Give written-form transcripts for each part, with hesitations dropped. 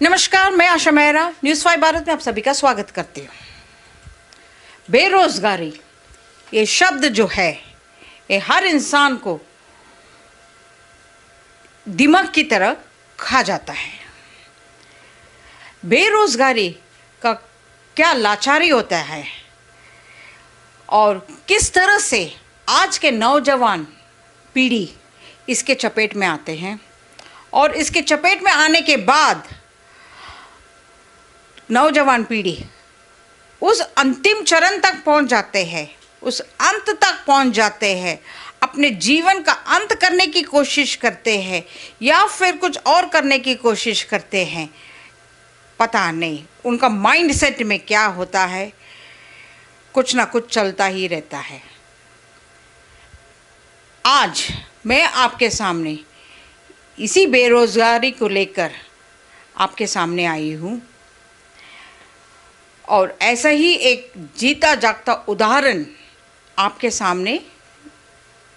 नमस्कार, मैं आशा मेहरा न्यूज़ 5 भारत में आप सभी का स्वागत करती हूँ। बेरोजगारी ये शब्द जो है ये हर इंसान को दिमाग की तरह खा जाता है। बेरोजगारी का क्या लाचारी होता है और किस तरह से आज के नौजवान पीढ़ी इसके चपेट में आते हैं और इसके चपेट में आने के बाद नौजवान पीढ़ी उस अंतिम चरण तक पहुंच जाते हैं, उस अंत तक पहुंच जाते हैं, अपने जीवन का अंत करने की कोशिश करते हैं या फिर कुछ और करने की कोशिश करते हैं। पता नहीं उनका माइंडसेट में क्या होता है, कुछ ना कुछ चलता ही रहता है। आज मैं आपके सामने इसी बेरोजगारी को लेकर आपके सामने आई हूँ और ऐसा ही एक जीता जागता उदाहरण आपके सामने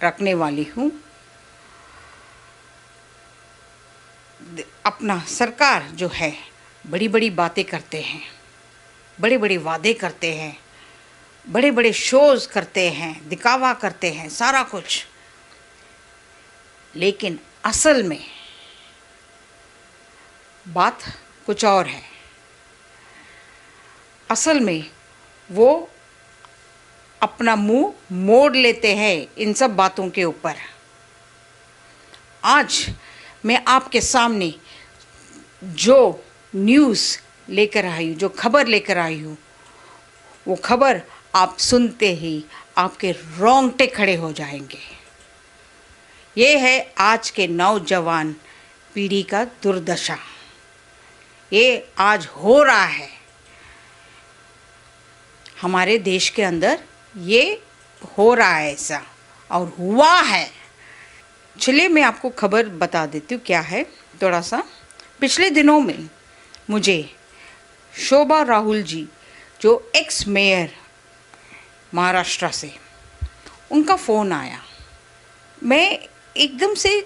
रखने वाली हूँ। अपना सरकार जो है बड़ी बड़ी बातें करते हैं, बड़े बड़े वादे करते हैं, बड़े बड़े शोज करते हैं, दिखावा करते हैं, सारा कुछ, लेकिन असल में बात कुछ और है। असल में वो अपना मुंह मोड़ लेते हैं इन सब बातों के ऊपर। आज मैं आपके सामने जो न्यूज़ लेकर आई हूँ, जो खबर लेकर आई हूँ, वो खबर आप सुनते ही आपके रोंगटे खड़े हो जाएंगे। ये है आज के नौजवान पीढ़ी का दुर्दशा। ये आज हो रहा है हमारे देश के अंदर, ये हो रहा है ऐसा और हुआ है। चलिए मैं आपको खबर बता देती हूँ क्या है थोड़ा सा। पिछले दिनों में मुझे शोभा राहुल जी जो एक्स मेयर महाराष्ट्र से, उनका फ़ोन आया। मैं एकदम से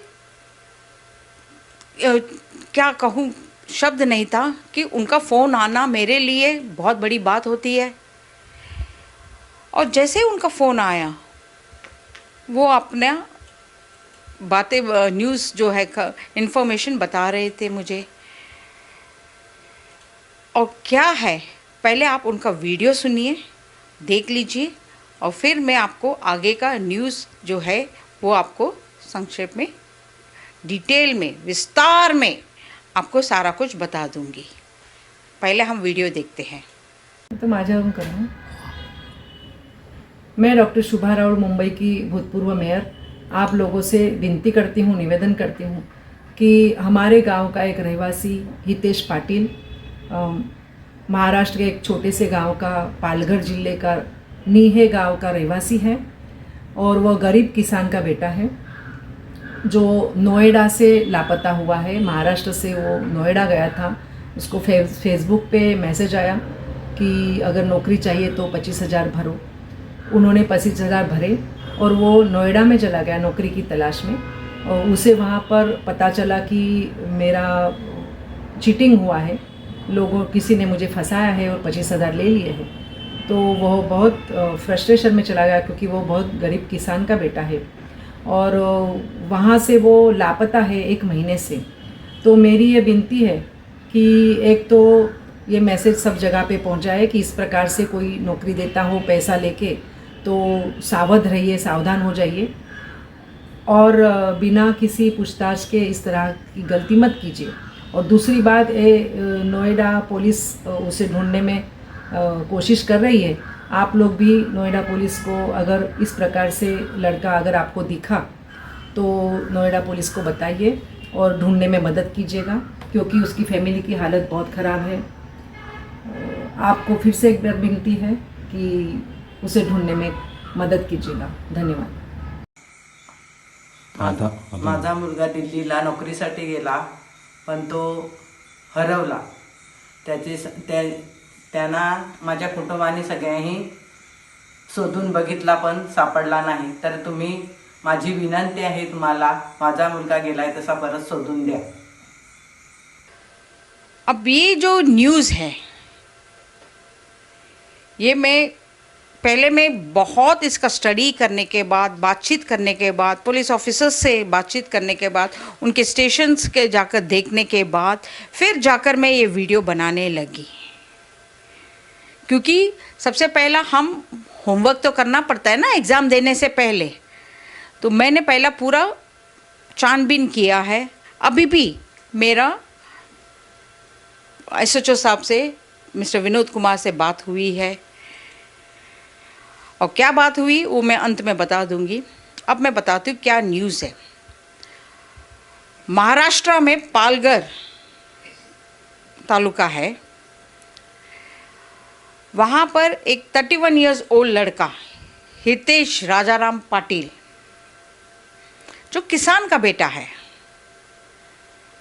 क्या कहूँ, शब्द नहीं था कि उनका फ़ोन आना मेरे लिए बहुत बड़ी बात होती है। और जैसे उनका फ़ोन आया, वो अपना बातें न्यूज़ जो है इन्फॉर्मेशन बता रहे थे मुझे। और क्या है, पहले आप उनका वीडियो सुनिए, देख लीजिए, और फिर मैं आपको आगे का न्यूज़ जो है वो आपको संक्षेप में, डिटेल में, विस्तार में आपको सारा कुछ बता दूंगी। पहले हम वीडियो देखते हैं। तो माझ्यावरून करूँ। मैं डॉक्टर शोभा राहुल, मुंबई की भूतपूर्व मेयर, आप लोगों से विनती करती हूँ, निवेदन करती हूँ कि हमारे गांव का एक रहवासी हितेश पाटिल, महाराष्ट्र के एक छोटे से गांव का, पालघर जिले का नीहे गांव का रहवासी है और वह गरीब किसान का बेटा है जो नोएडा से लापता हुआ है। महाराष्ट्र से वो नोएडा गया था। उसको फेसबुक पे मैसेज आया कि अगर नौकरी चाहिए तो 25,000 भरो। उन्होंने 25,000 भरे और वो नोएडा में चला गया नौकरी की तलाश में। और उसे वहाँ पर पता चला कि मेरा चीटिंग हुआ है, किसी ने मुझे फंसाया है और 25,000 ले लिए हैं। तो वह बहुत फ्रस्ट्रेशन में चला गया क्योंकि वो बहुत गरीब किसान का बेटा है और वहाँ से वो लापता है 1 महीने से। तो मेरी ये विनती है कि एक तो ये मैसेज सब जगह पे पहुँचाए कि इस प्रकार से कोई नौकरी देता हो पैसा लेके तो सावध रहिए, सावधान हो जाइए और बिना किसी पूछताछ के इस तरह की गलती मत कीजिए। और दूसरी बात, नोएडा पुलिस उसे ढूंढने में कोशिश कर रही है। आप लोग भी नोएडा पुलिस को, अगर इस प्रकार से लड़का अगर आपको दिखा तो नोएडा पुलिस को बताइए और ढूंढने में मदद कीजिएगा क्योंकि उसकी फैमिली की हालत बहुत ख़राब है। आपको फिर से एक बार विनती है कि उसे ढूंढने में मदद कीजिएगा। धन्यवाद। माझा मुलगा दिल्लीला नोकरीसाठी गेला पण तो हरवला। त्यांना माझ्या कुटुंबाने सगळ्यांनी शोधून बघितला पण सापडला नाही। तर तुम्ही, माझी विनंती आहे तुम्हाला, माझा मुलगा गेलाय तसा परत शोधून द्या। अब ये जो न्यूज़ है, ये मैं बहुत इसका स्टडी करने के बाद, बातचीत करने के बाद, पुलिस ऑफिसर्स से बातचीत करने के बाद, उनके स्टेशंस के जाकर देखने के बाद फिर जाकर मैं ये वीडियो बनाने लगी। क्योंकि सबसे पहला हम होमवर्क तो करना पड़ता है ना एग्ज़ाम देने से पहले। तो मैंने पहला पूरा छानबीन किया है। अभी भी मेरा एसएचओ साहब से, मिस्टर विनोद कुमार से बात हुई है, और क्या बात हुई वो मैं अंत में बता दूंगी। अब मैं बताती हूँ क्या न्यूज़ है। महाराष्ट्र में पालघर तालुका है, वहाँ पर एक 31 इयर्स ओल्ड लड़का हितेश राजाराम पाटिल, जो किसान का बेटा है।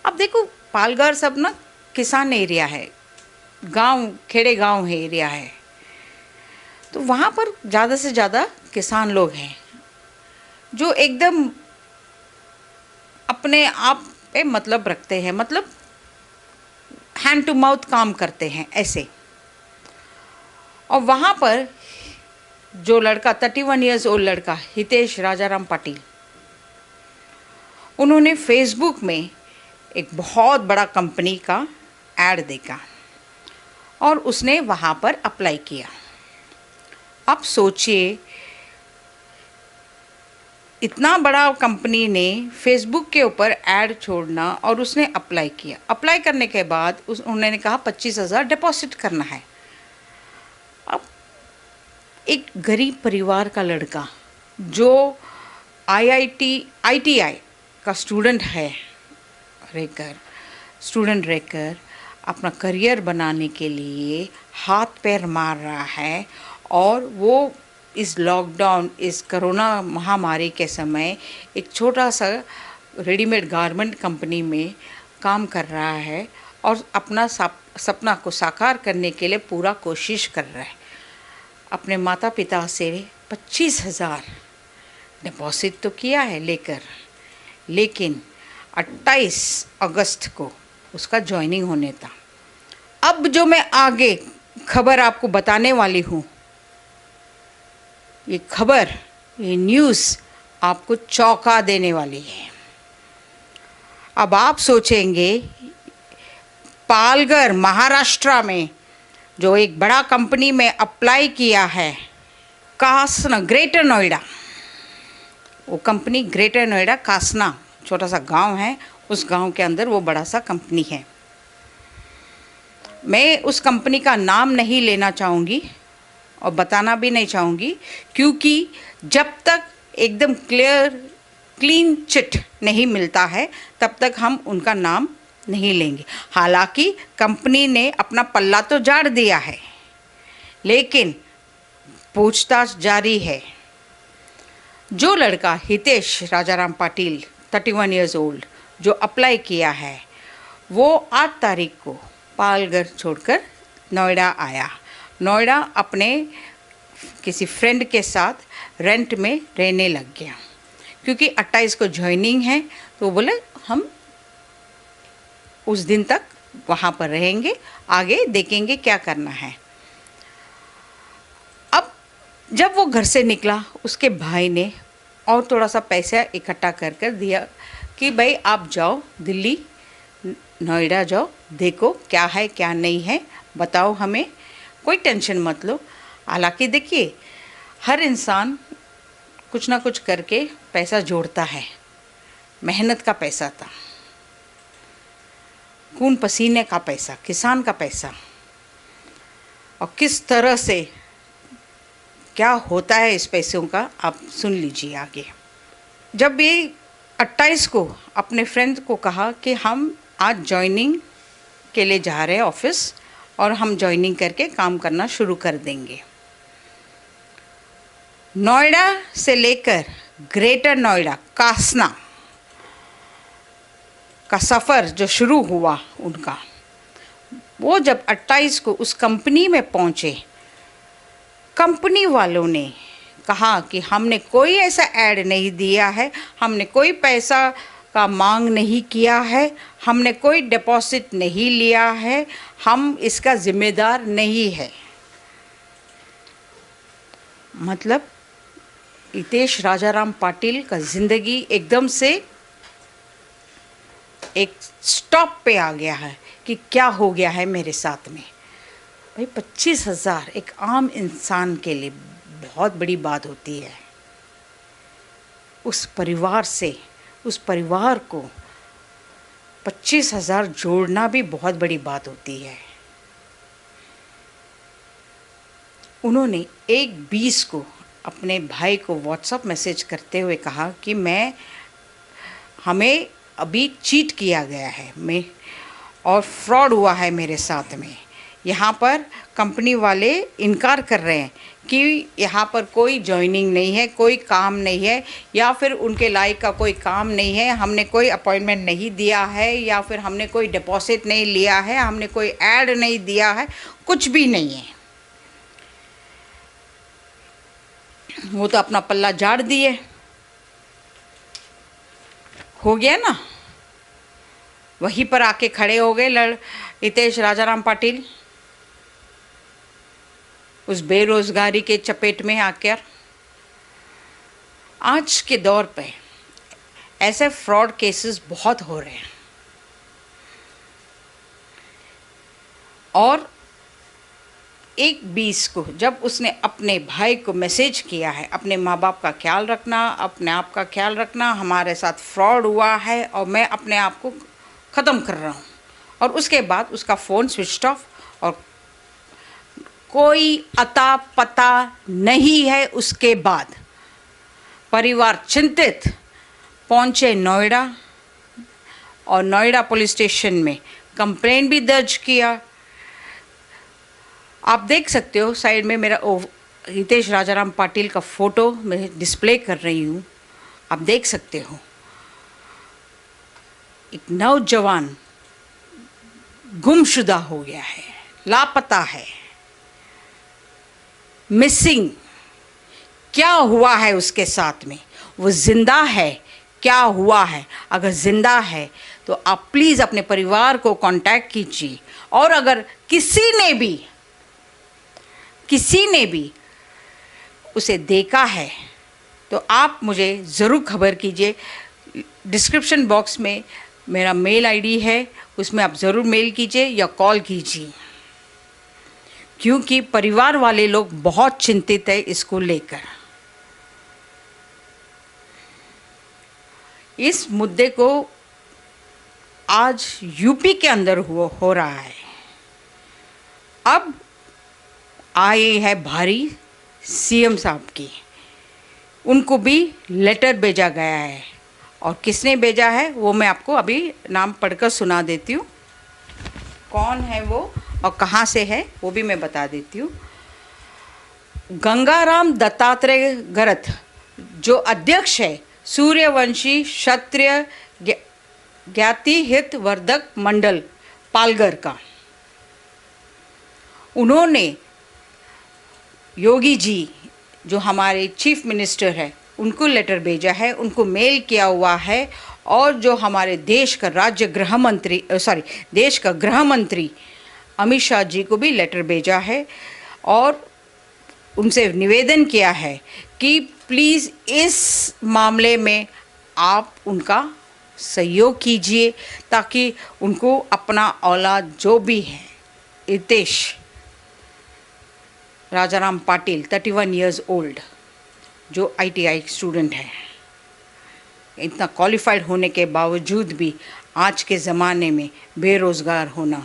अब देखो पालघर सब ना किसान एरिया है, गांव, खेड़े गांव है, एरिया है। तो वहाँ पर ज़्यादा से ज़्यादा किसान लोग हैं जो एकदम अपने आप पे मतलब रखते हैं, मतलब हैंड टू माउथ काम करते हैं ऐसे। और वहाँ पर जो लड़का 31 इयर्स ओल्ड लड़का हितेश राजाराम पाटिल, उन्होंने फेसबुक में एक बहुत बड़ा कंपनी का ऐड देखा और उसने वहाँ पर अप्लाई किया। अब सोचिए, इतना बड़ा कंपनी ने फेसबुक के ऊपर ऐड छोड़ना और उसने अप्लाई किया। अप्लाई करने के बाद उन्होंने कहा 25,000 डिपॉजिट करना है। अब एक गरीब परिवार का लड़का जो IITI का स्टूडेंट रहकर अपना करियर बनाने के लिए हाथ पैर मार रहा है, और वो इस लॉकडाउन, इस कोरोना महामारी के समय एक छोटा सा रेडीमेड गारमेंट कंपनी में काम कर रहा है और अपना सपना को साकार करने के लिए पूरा कोशिश कर रहा है। अपने माता पिता से 25,000 डिपॉजिट तो किया है लेकिन 28 अगस्त को उसका ज्वाइनिंग होने था। अब जो मैं आगे खबर आपको बताने वाली हूँ, ये खबर, ये न्यूज़ आपको चौंका देने वाली है। अब आप सोचेंगे, पालघर महाराष्ट्र में जो एक बड़ा कंपनी में अप्लाई किया है, कासना, ग्रेटर नोएडा, वो कंपनी ग्रेटर नोएडा कासना, छोटा सा गांव है, उस गांव के अंदर वो बड़ा सा कंपनी है। मैं उस कंपनी का नाम नहीं लेना चाहूँगी और बताना भी नहीं चाहूँगी, क्योंकि जब तक एकदम क्लीन चिट नहीं मिलता है तब तक हम उनका नाम नहीं लेंगे। हालांकि कंपनी ने अपना पल्ला तो झाड़ दिया है, लेकिन पूछताछ जारी है। जो लड़का हितेश राजाराम पाटिल 31 इयर्स ओल्ड जो अप्लाई किया है, वो 8 तारीख को पालघर छोड़कर नोएडा आया। नोएडा अपने किसी फ्रेंड के साथ रेंट में रहने लग गया, क्योंकि 28 को ज्वाइनिंग है। तो बोले हम उस दिन तक वहाँ पर रहेंगे, आगे देखेंगे क्या करना है। अब जब वो घर से निकला, उसके भाई ने और थोड़ा सा पैसा इकट्ठा कर दिया कि भाई आप जाओ दिल्ली, नोएडा जाओ, देखो क्या है क्या नहीं है, बताओ हमें, कोई टेंशन मत लो। हालांकि देखिए, हर इंसान कुछ ना कुछ करके पैसा जोड़ता है। मेहनत का पैसा था, खून पसीने का पैसा, किसान का पैसा, और किस तरह से क्या होता है इस पैसों का आप सुन लीजिए आगे। जब ये 28 को अपने फ्रेंड को कहा कि हम आज ज्वाइनिंग के लिए जा रहे हैं ऑफिस, और हम ज्वाइनिंग करके काम करना शुरू कर देंगे। नोएडा से लेकर ग्रेटर नोएडा कासना का सफ़र जो शुरू हुआ उनका, वो जब 28 को उस कंपनी में पहुँचे, कंपनी वालों ने कहा कि हमने कोई ऐसा ऐड नहीं दिया है, हमने कोई पैसा का मांग नहीं किया है, हमने कोई डिपॉजिट नहीं लिया है, हम इसका जिम्मेदार नहीं है। मतलब हितेश राजाराम पाटिल का ज़िंदगी एकदम से एक स्टॉप पे आ गया है कि क्या हो गया है मेरे साथ में। भाई 25,000 एक आम इंसान के लिए बहुत बड़ी बात होती है। उस परिवार से, उस परिवार को 25,000 जोड़ना भी बहुत बड़ी बात होती है। उन्होंने 1/20 को अपने भाई को व्हाट्सएप मैसेज करते हुए कहा कि हमें अभी चीट किया गया है, मैं और फ्रॉड हुआ है मेरे साथ में। यहाँ पर कंपनी वाले इनकार कर रहे हैं कि यहाँ पर कोई जॉइनिंग नहीं है, कोई काम नहीं है, या फिर उनके लायक का कोई काम नहीं है, हमने कोई अपॉइंटमेंट नहीं दिया है, या फिर हमने कोई डिपॉजिट नहीं लिया है, हमने कोई ऐड नहीं दिया है, कुछ भी नहीं है। वो तो अपना पल्ला झाड़ दिए, हो गया ना। वहीं पर आके खड़े हो गए हितेश राजाराम पाटिल, उस बेरोजगारी के चपेट में आकर। आज के दौर पे ऐसे फ्रॉड केसेस बहुत हो रहे हैं, और 1/20 को जब उसने अपने भाई को मैसेज किया है, अपने माँ बाप का ख्याल रखना, अपने आप का ख्याल रखना, हमारे साथ फ्रॉड हुआ है और मैं अपने आप को ख़त्म कर रहा हूँ, और उसके बाद उसका फ़ोन स्विच ऑफ और कोई अता पता नहीं है। उसके बाद परिवार चिंतित पहुँचे नोएडा, और नोएडा पुलिस स्टेशन में कंप्लेंट भी दर्ज किया। आप देख सकते हो साइड में मेरा हितेश राजाराम पाटिल का फ़ोटो मैं डिस्प्ले कर रही हूँ, आप देख सकते हो। एक नौजवान गुमशुदा हो गया है, लापता है, मिसिंग। क्या हुआ है उसके साथ में? वो जिंदा है? क्या हुआ है? अगर जिंदा है तो आप प्लीज़ अपने परिवार को कांटेक्ट कीजिए, और अगर किसी ने भी उसे देखा है तो आप मुझे ज़रूर खबर कीजिए। डिस्क्रिप्शन बॉक्स में मेरा मेल आईडी है, उसमें आप ज़रूर मेल कीजिए या कॉल कीजिए, क्योंकि परिवार वाले लोग बहुत चिंतित है इसको लेकर। इस मुद्दे को आज यूपी के अंदर हो रहा है। अब आई है भारी सीएम साहब की, उनको भी लेटर भेजा गया है, और किसने भेजा है वो मैं आपको अभी नाम पढ़कर सुना देती हूँ। कौन है वो और कहाँ से है वो भी मैं बता देती हूँ। गंगाराम दत्तात्रेय गरत, जो अध्यक्ष है सूर्यवंशी क्षत्रिय ज्ञाति हित वर्धक मंडल पालघर का, उन्होंने योगी जी जो हमारे चीफ मिनिस्टर है उनको लेटर भेजा है, उनको मेल किया हुआ है, और जो हमारे देश का देश का गृह मंत्री अमित शाह जी को भी लेटर भेजा है, और उनसे निवेदन किया है कि प्लीज़ इस मामले में आप उनका सहयोग कीजिए, ताकि उनको अपना औलाद जो भी है, हितेश राजाराम पाटिल 31 इयर्स ओल्ड, जो ITI स्टूडेंट है, इतना क्वालिफाइड होने के बावजूद भी आज के ज़माने में बेरोज़गार होना,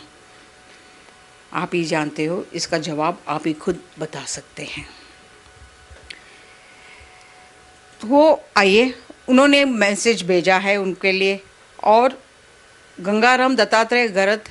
आप ही जानते हो, इसका जवाब आप ही खुद बता सकते हैं। तो वो आइए, उन्होंने मैसेज भेजा है उनके लिए, और गंगाराम दत्तात्रेय गरत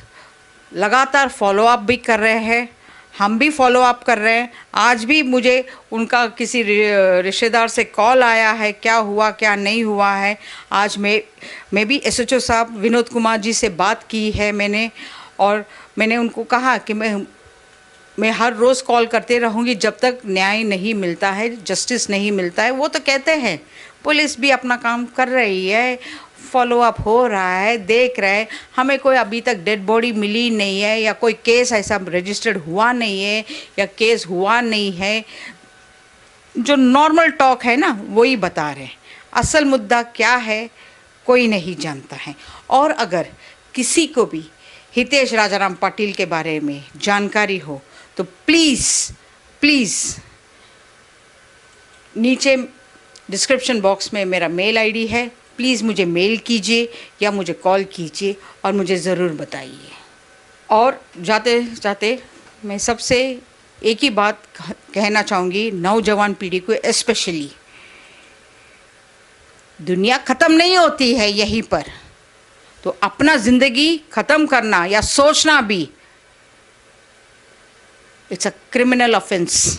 लगातार फॉलोअप भी कर रहे हैं, हम भी फॉलो अप कर रहे हैं। आज भी मुझे उनका किसी रिश्तेदार से कॉल आया है, क्या हुआ क्या नहीं हुआ है। आज मैं भी SHO साहब विनोद कुमार जी से बात की है मैंने, और मैंने उनको कहा कि मैं हर रोज़ कॉल करते रहूँगी जब तक न्याय नहीं मिलता है, जस्टिस नहीं मिलता है। वो तो कहते हैं पुलिस भी अपना काम कर रही है, फॉलो अप हो रहा है, देख रहे हैं। हमें कोई अभी तक डेड बॉडी मिली नहीं है, या कोई केस ऐसा रजिस्टर्ड हुआ नहीं है, या केस हुआ नहीं है। जो नॉर्मल टॉक है ना, वही बता रहे हैं। असल मुद्दा क्या है कोई नहीं जानता है। और अगर किसी को भी हितेश राजाराम पाटिल के बारे में जानकारी हो तो प्लीज़ नीचे डिस्क्रिप्शन बॉक्स में मेरा मेल आईडी है, प्लीज़ मुझे मेल कीजिए या मुझे कॉल कीजिए और मुझे ज़रूर बताइए। और जाते जाते मैं सबसे एक ही बात कहना चाहूँगी, नौजवान पीढ़ी को स्पेशली, दुनिया ख़त्म नहीं होती है यहीं पर, तो अपना ज़िंदगी ख़त्म करना या सोचना भी इट्स अ क्रिमिनल ऑफेंस।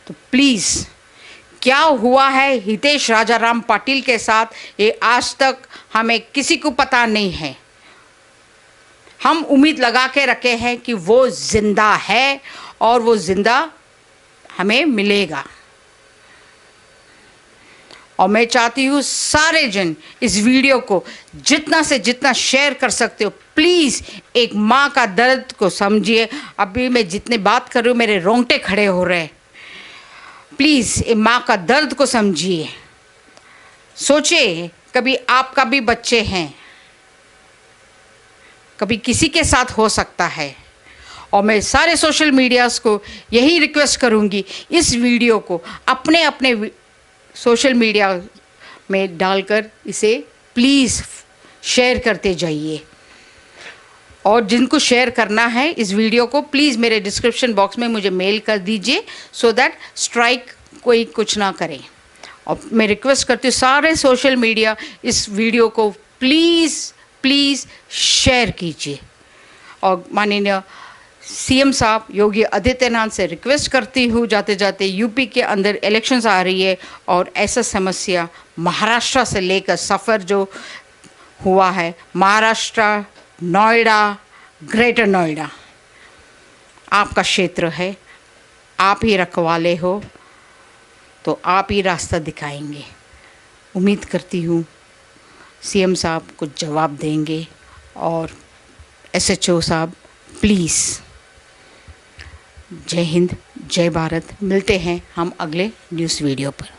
तो प्लीज़, क्या हुआ है हितेश राजाराम पाटिल के साथ ये आज तक हमें किसी को पता नहीं है। हम उम्मीद लगा के रखे हैं कि वो ज़िंदा है और वो ज़िंदा हमें मिलेगा। और मैं चाहती हूँ सारे जन इस वीडियो को जितना से जितना शेयर कर सकते हो, प्लीज़ एक माँ का दर्द को समझिए। अभी मैं जितने बात कर रही हूँ मेरे रोंगटे खड़े हो रहे हैं। प्लीज़ एक माँ का दर्द को समझिए। सोचिए, कभी आपका भी बच्चे हैं, कभी किसी के साथ हो सकता है। और मैं सारे सोशल मीडियाज़ को यही रिक्वेस्ट करूँगी, इस वीडियो को अपने अपने सोशल मीडिया में डालकर इसे प्लीज़ शेयर करते जाइए। और जिनको शेयर करना है इस वीडियो को, प्लीज़ मेरे डिस्क्रिप्शन बॉक्स में मुझे मेल कर दीजिए, सो दैट स्ट्राइक कोई कुछ ना करे। और मैं रिक्वेस्ट करती हूँ सारे सोशल मीडिया इस वीडियो को प्लीज़ शेयर कीजिए। और माननीय सीएम साहब योगी आदित्यनाथ से रिक्वेस्ट करती हूँ, जाते जाते यूपी के अंदर इलेक्शंस आ रही है और ऐसा समस्या महाराष्ट्र से लेकर सफ़र जो हुआ है, महाराष्ट्र, नोएडा, ग्रेटर नोएडा आपका क्षेत्र है, आप ही रखवाले हो, तो आप ही रास्ता दिखाएंगे। उम्मीद करती हूँ सीएम साहब कुछ जवाब देंगे। और एसएचओ साहब प्लीज़, जय हिंद, जय भारत। मिलते हैं हम अगले न्यूज़ वीडियो पर।